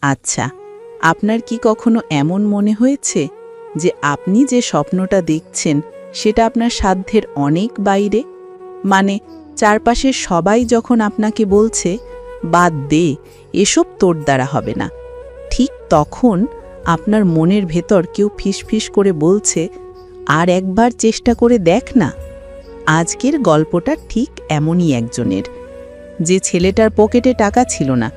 আচ্ছা, আপনার কি কখনো এমন মনে হয়েছে যে আপনি যে স্বপ্নটা দেখছেন সেটা আপনার সাধ্যের অনেক বাইরে? মানে চারপাশের সবাই যখন আপনাকে বলছে, বাদ দে, এসব তোর দ্বারা হবে না, ঠিক তখন আপনার মনের ভেতর কেউ ফিসফিস করে বলছে, আর একবার চেষ্টা করে দেখ না। আজকের গল্পটা ঠিক এমনই একজনের, যে ছেলেটার পকেটে টাকা ছিল না,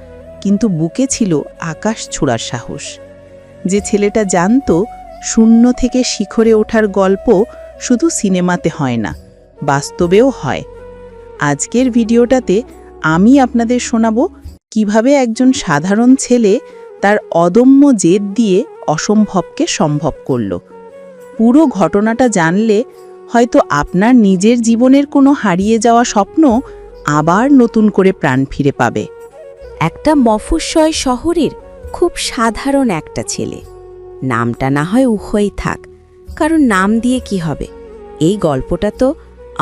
কিন্তু বুকে ছিল আকাশ ছোঁড়ার সাহস। যে ছেলেটা জানতো শূন্য থেকে শিখরে ওঠার গল্প শুধু সিনেমাতে হয় না, বাস্তবেও হয়। আজকের ভিডিওটাতে আমি আপনাদের শোনাবো কিভাবে একজন সাধারণ ছেলে তার অদম্য জেদ দিয়ে অসম্ভবকে সম্ভব করল। পুরো ঘটনাটা জানলে হয়তো আপনার নিজের জীবনের কোনো হারিয়ে যাওয়া স্বপ্ন আবার নতুন করে প্রাণ ফিরে পাবে। একটা মফস্বল শহরের খুব সাধারণ একটা ছেলে, নামটা না হয় উহই থাক, কারণ নাম দিয়ে কি হবে? এই গল্পটা তো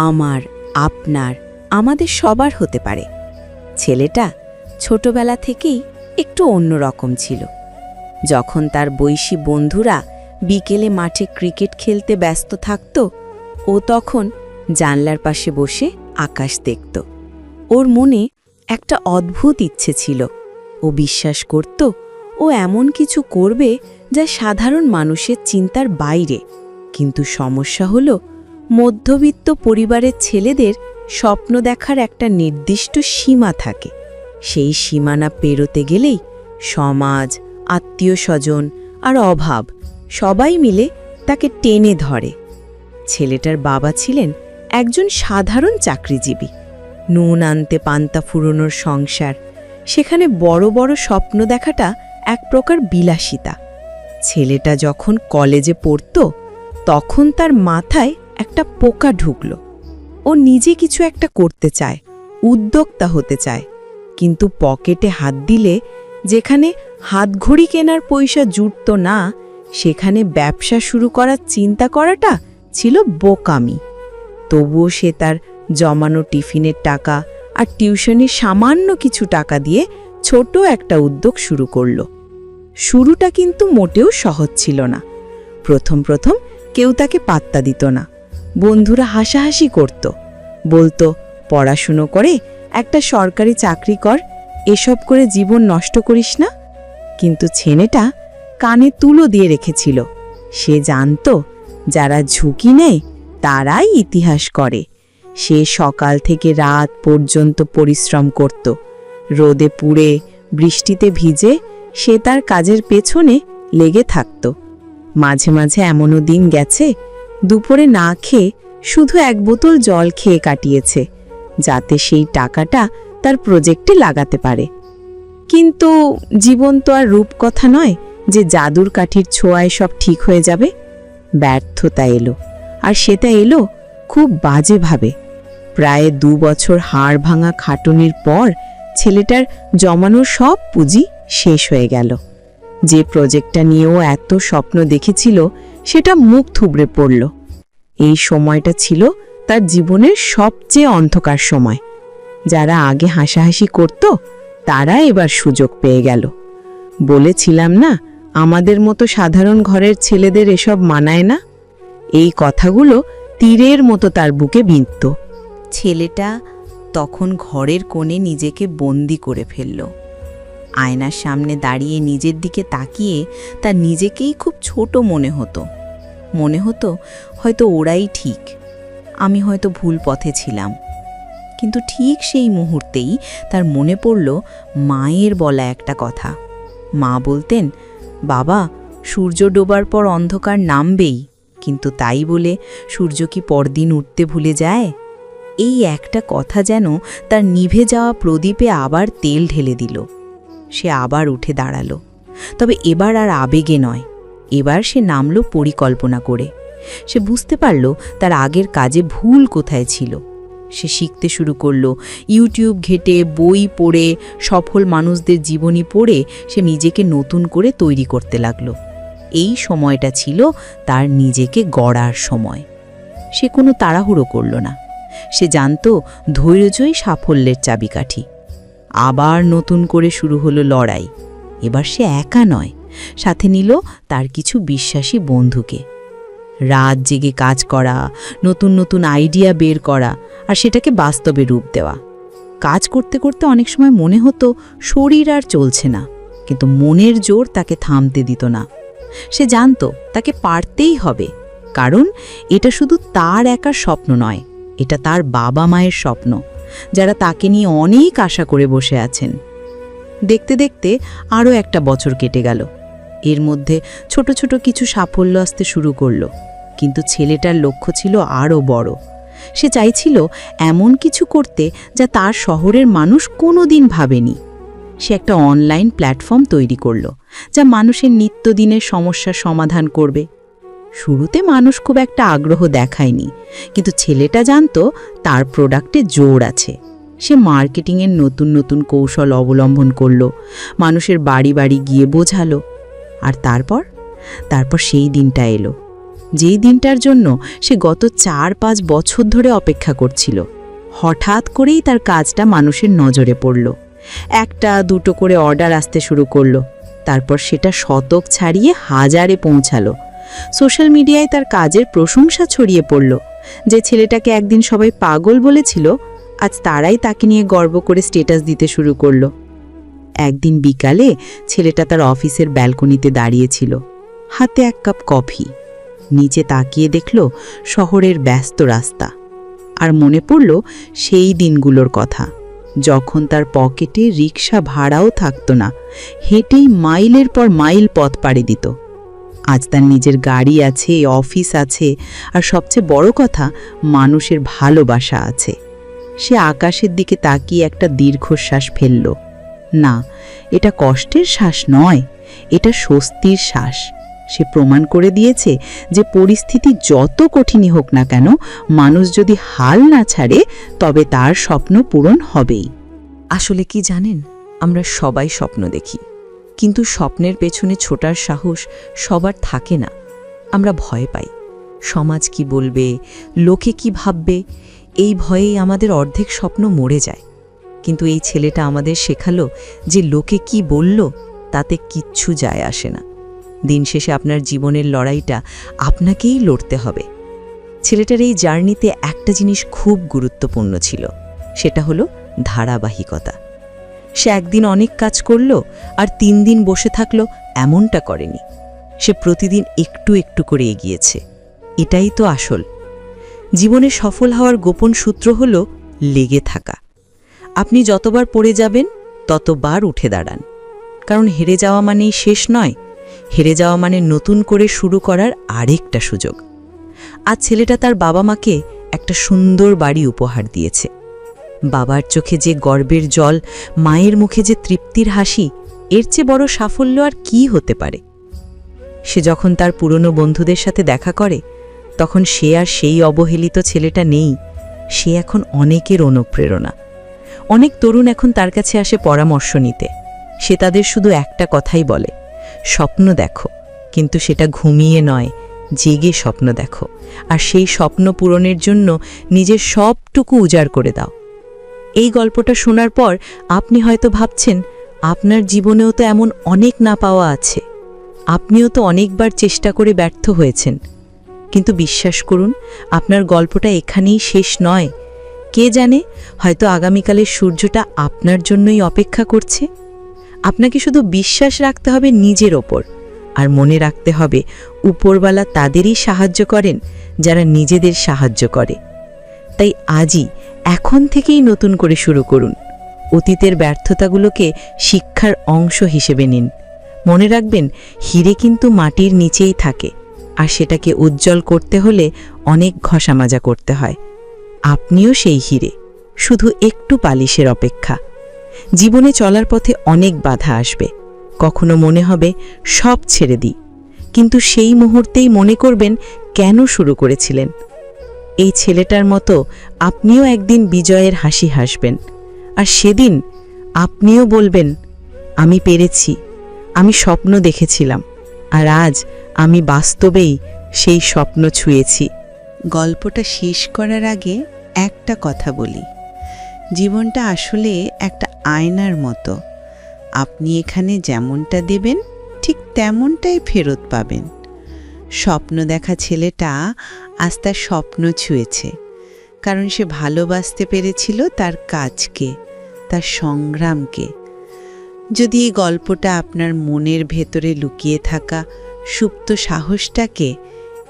আমার, আপনার, আমাদের সবার হতে পারে। ছেলেটা ছোটবেলা থেকেই একটু অন্যরকম ছিল। যখন তার বয়সী বন্ধুরা বিকেলে মাঠে ক্রিকেট খেলতে ব্যস্ত থাকত, ও তখন জানলার পাশে বসে আকাশ দেখত। ওর মনে একটা অদ্ভুত ইচ্ছে ছিল। ও বিশ্বাস করত ও এমন কিছু করবে যা সাধারণ মানুষের চিন্তার বাইরে। কিন্তু সমস্যা হলো, মধ্যবিত্ত পরিবারের ছেলেদের স্বপ্ন দেখার একটা নির্দিষ্ট সীমা থাকে। সেই সীমানা পেরোতে গেলেই সমাজ, আত্মীয়স্বজন আর অভাব সবাই মিলে তাকে টেনে ধরে। ছেলেটার বাবা ছিলেন একজন সাধারণ চাকরিজীবী। নুন আনতে পান্তা ফুরোনোর সংসার, সেখানে বড় বড় স্বপ্ন দেখাটা এক প্রকার বিলাসিতা। ছেলেটা যখন কলেজে পড়ত, তখন তার মাথায় একটা পোকা ঢুকল। ও নিজে কিছু একটা করতে চায়, উদ্যোক্তা হতে চায়, কিন্তু পকেটে হাত দিলে যেখানে হাতঘড়ি কেনার পয়সা জুটত না, সেখানে ব্যবসা শুরু করার চিন্তা করাটা ছিল বোকামি। তবুও সে তার জমানো টিফিনের টাকা আর টিউশনির সামান্য কিছু টাকা দিয়ে ছোট একটা উদ্যোগ শুরু করল। শুরুটা কিন্তু মোটেও সহজ ছিল না। প্রথম প্রথম কেউ তাকে পাত্তা দিত না। বন্ধুরা হাসাহাসি করত, বলতো, পড়াশুনো করে একটা সরকারি চাকরি কর, এসব করে জীবন নষ্ট করিস না। কিন্তু ছেলেটা কানে তুলো দিয়ে রেখেছিল। সে জানত যারা ঝুঁকি নেয় তারাই ইতিহাস করে। সে সকাল থেকে রাত পর্যন্ত পরিশ্রম করত। রোদে পুড়ে, বৃষ্টিতে ভিজে সে তার কাজের পেছনে লেগে থাকত। মাঝে মাঝে এমনও দিন গেছে দুপুরে না খেয়ে শুধু এক বোতল জল খেয়ে কাটিয়েছে, যাতে সেই টাকাটা তার প্রজেক্টে লাগাতে পারে। কিন্তু জীবন তো আর রূপকথা নয় যে জাদুর কাঠির ছোঁয়ায় সব ঠিক হয়ে যাবে। ব্যর্থতা এলো, আর সেটা এলো খুব বাজেভাবে। প্রায় 2 বছর হাড় ভাঙা খাটুনির পর ছেলেটার জমানো সব পুঁজি শেষ হয়ে গেল। যে প্রজেক্টটা নিয়েও এত স্বপ্ন দেখেছিল সেটা মুখ থুবড়ে পড়ল। এই সময়টা ছিল তার জীবনের সবচেয়ে অন্ধকার সময়। যারা আগে হাসাহাসি করত তারা এবার সুযোগ পেয়ে গেল। বলেছিলাম না, আমাদের মতো সাধারণ ঘরের ছেলেদের এসব মানায় না। এই কথাগুলো তীরের মতো তার বুকে বিঁধত। ছেলেটা তখন ঘরের কোণে নিজেকে বন্দি করে ফেলল। আয়নার সামনে দাঁড়িয়ে নিজের দিকে তাকিয়ে তার নিজেকেই খুব ছোট মনে হতো। হয়তো ওরাই ঠিক, আমি হয়তো ভুল পথে ছিলাম। কিন্তু ঠিক সেই মুহূর্তেই তার মনে পড়ল মায়ের বলা একটা কথা। মা বলতেন, বাবা, সূর্য ডোবার পর অন্ধকার নামবেই, কিন্তু তাই বলে সূর্য কি পরদিন উঠতে ভুলে যায়? এই একটা কথা যেন তার নিভে যাওয়া প্রদীপে আবার তেল ঢেলে দিল। সে আবার উঠে দাঁড়াল, তবে এবার আর আবেগে নয়। এবার সে নামল পরিকল্পনা করে। সে বুঝতে পারল তার আগের কাজে ভুল কোথায় ছিল। সে শিখতে শুরু করল। ইউটিউব ঘেটে, বই পড়ে, সফল মানুষদের জীবনী পড়ে সে নিজেকে নতুন করে তৈরি করতে লাগল। এই সময়টা ছিল তার নিজেকে গড়ার সময়। সে কোনো তাড়াহুড়ো করল না। সে জানত ধৈর্যই সাফল্যের চাবিকাঠি। আবার নতুন করে শুরু হলো লড়াই। এবার সে একা নয়, সাথে নিল তার কিছু বিশ্বাসী বন্ধুকে। রাত জেগে কাজ করা, নতুন নতুন আইডিয়া বের করা আর সেটাকে বাস্তবে রূপ দেওয়া। কাজ করতে করতে অনেক সময় মনে হতো শরীর আর চলছে না, কিন্তু মনের জোর তাকে থামতে দিত না। সে জানত তাকে পারতেই হবে, কারণ এটা শুধু তার একার স্বপ্ন নয়, এটা তার বাবা মায়ের স্বপ্ন, যারা তাকে নিয়ে অনেক আশা করে বসে আছেন। দেখতে দেখতে আরও একটা বছর কেটে গেল। এর মধ্যে ছোট ছোট কিছু সাফল্য আসতে শুরু করলো, কিন্তু ছেলেটার লক্ষ্য ছিল আরও বড়। সে চাইছিল এমন কিছু করতে যা তার শহরের মানুষ কোনোদিন ভাবেনি। সে একটা অনলাইন প্ল্যাটফর্ম তৈরি করল, যা মানুষের নিত্যদিনের সমস্যার সমাধান করবে। শুরুতে মানুষ খুব একটা আগ্রহ দেখায়নি, কিন্তু ছেলেটা জানত তার প্রোডাক্টে জোর আছে। সে মার্কেটিংয়ের নতুন নতুন কৌশল অবলম্বন করল, মানুষের বাড়ি বাড়ি গিয়ে বোঝালো। আর তারপর সেই দিনটা এলো, যেই দিনটার জন্য সে গত 4-5 বছর ধরে অপেক্ষা করছিল। হঠাৎ করেই তার কাজটা মানুষের নজরে পড়ল। 1-2 করে অর্ডার আসতে শুরু করলো, তারপর সেটা শতক ছাড়িয়ে হাজারে পৌঁছালো। সোশ্যাল মিডিয়ায় তার কাজের প্রশংসা ছড়িয়ে পড়ল। যে ছেলেটাকে একদিন সবাই পাগল বলেছিল, আজ তারাই তাকে নিয়ে গর্ব করে স্ট্যাটাস দিতে শুরু করলো। একদিন বিকালে ছেলেটা তার অফিসের ব্যালকনিতে দাঁড়িয়েছিল, হাতে 1 কাপ কফি। নিচে তাকিয়ে দেখল শহরের ব্যস্ত রাস্তা, আর মনে পড়ল সেই দিনগুলোর কথা, যখন তার পকেটে রিক্সা ভাড়াও থাকতো না, হেঁটেই মাইলের পর মাইল পথ পাড়ি দিত। আজ তার নিজের গাড়ি আছে, অফিস আছে, আর সবচেয়ে বড় কথা, মানুষের ভালোবাসা আছে। সে আকাশের দিকে তাকিয়ে একটা দীর্ঘশ্বাস ফেলল। না, এটা কষ্টের শ্বাস নয়, এটা স্বস্তির শ্বাস। সে প্রমাণ করে দিয়েছে যে পরিস্থিতি যত কঠিনই হোক না কেন, মানুষ যদি হাল না ছাড়ে, তবে তার স্বপ্ন পূরণ হবেই। আসলে কি জানেন, আমরা সবাই স্বপ্ন দেখি, কিন্তু স্বপ্নের পেছনে ছোটার সাহস সবার থাকে না। আমরা ভয় পাই, সমাজ কি বলবে, লোকে কি ভাববে, এই ভয়েই আমাদের অর্ধেক স্বপ্ন মরে যায়। কিন্তু এই ছেলেটা আমাদের শেখালো যে লোকে কি বলল তাতে কিচ্ছু যায় আসে না। দিন শেষে আপনার জীবনের লড়াইটা আপনাকেই লড়তে হবে। ছেলেটার এই জার্নিতে একটা জিনিস খুব গুরুত্বপূর্ণ ছিল, সেটা হলো ধারাবাহিকতা। সে একদিন অনেক কাজ করল আর 3 দিন বসে থাকলো, এমনটা করেনি। সে প্রতিদিন একটু একটু করে এগিয়েছে। এটাই তো আসল জীবনে সফল হওয়ার গোপন সূত্র হলো লেগে থাকা। আপনি যতবার পড়ে যাবেন ততবার উঠে দাঁড়ান, কারণ হেরে যাওয়া মানেই শেষ নয়, হেরে যাওয়া মানে নতুন করে শুরু করার আরেকটা সুযোগ। আজ ছেলেটা তার বাবা মাকে একটা সুন্দর বাড়ি উপহার দিয়েছে। বাবার চোখে যে গর্বের জল, মায়ের মুখে যে তৃপ্তির হাসি, এর চেয়ে বড় সাফল্য আর কি হতে পারে। সে যখন তার পুরনো বন্ধুদের সাথে দেখা করে, তখন সে আর সেই অবহেলিত ছেলেটা নেই, সে এখন অনেকের অনুপ্রেরণা। অনেক তরুণ এখন তার কাছে আসে পরামর্শ নিতে। সে তাদের শুধু একটা কথাই বলে, স্বপ্ন দেখো, কিন্তু সেটা ঘুমিয়ে নয়, জেগে স্বপ্ন দেখো, আর সেই স্বপ্ন পূরণের জন্য নিজের সবটুকু উজাড় করে দাও। এই গল্পটা শোনার পর আপনি হয়তো ভাবছেন, আপনার জীবনেও তো এমন অনেক না পাওয়া আছে, আপনিও তো অনেকবার চেষ্টা করে ব্যর্থ হয়েছেন। কিন্তু বিশ্বাস করুন, আপনার গল্পটা এখানেই শেষ নয়। কে জানে, হয়তো আগামীকালের সূর্যটা আপনার জন্যই অপেক্ষা করছে। আপনাকে শুধু বিশ্বাস রাখতে হবে নিজের ওপর, আর মনে রাখতে হবে উপরওয়ালা তাদেরই সাহায্য করেন যারা নিজেদের সাহায্য করে। তাই আজই, এখন থেকেই নতুন করে শুরু করুন। অতীতের ব্যর্থতাগুলোকে শিক্ষার অংশ হিসেবে নিন। মনে রাখবেন, হিরে কিন্তু মাটির নিচেই থাকে, আর সেটাকে উজ্জ্বল করতে হলে অনেক ঘষামাজা করতে হয়। আপনিও সেই হিরে, শুধু একটু পালিশের অপেক্ষা। জীবনে চলার পথে অনেক বাধা আসবে, কখনো মনে হবে সব ছেড়ে দিই, কিন্তু সেই মুহূর্তেই মনে করবেন কেন শুরু করেছিলেন। এই ছেলেটার মতো আপনিও একদিন বিজয়ের হাসি হাসবেন, আর সেদিন আপনিও বলবেন, আমি পেরেছি, আমি স্বপ্ন দেখেছিলাম, আর আজ আমি বাস্তবেই সেই স্বপ্ন ছুঁয়েছি। গল্পটা শেষ করার আগে একটা কথা বলি, জীবনটা আসলে একটা আয়নার মতো। আপনি এখানে যেমনটা দেবেন ঠিক তেমনটাই ফেরত পাবেন। স্বপ্ন দেখা ছেলেটা আজ তার স্বপ্ন ছুঁয়েছে, কারণ সে ভালোবাসতে পেরেছিল তার কাজকে, তার সংগ্রামকে। যদি এই গল্পটা আপনার মনের ভেতরে লুকিয়ে থাকা সুপ্ত সাহসটাকে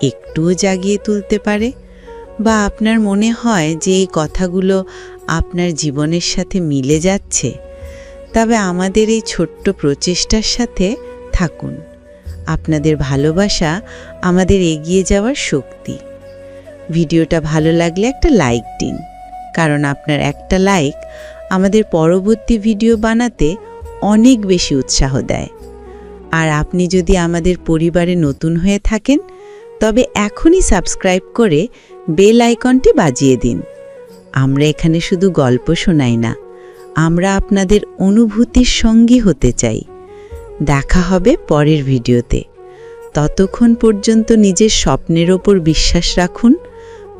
একটুও জাগিয়ে তুলতে পারে, বা আপনার মনে হয় যে এই কথাগুলো আপনার জীবনের সাথে মিলে যাচ্ছে, তবে আমাদের এই ছোট্ট প্রচেষ্টার সাথে থাকুন। আপনাদের ভালোবাসা আমাদের এগিয়ে যাওয়ার শক্তি। ভিডিওটা ভালো লাগলে একটা লাইক দিন, কারণ আপনার একটা লাইক আমাদের পরবর্তী ভিডিও বানাতে অনেক বেশি উৎসাহ দেয়। আর আপনি যদি আমাদের পরিবারে নতুন হয়ে থাকেন, তবে এখনই সাবস্ক্রাইব করে বেল আইকনটি বাজিয়ে দিন। আমরা এখানে শুধু গল্প শোনাই না, আমরা আপনাদের অনুভূতির সঙ্গী হতে চাই। দেখা হবে পরের ভিডিওতে। ততক্ষণ পর্যন্ত নিজের স্বপ্নের ওপর বিশ্বাস রাখুন,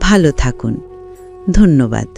ভালো থাকুন। ধন্যবাদ।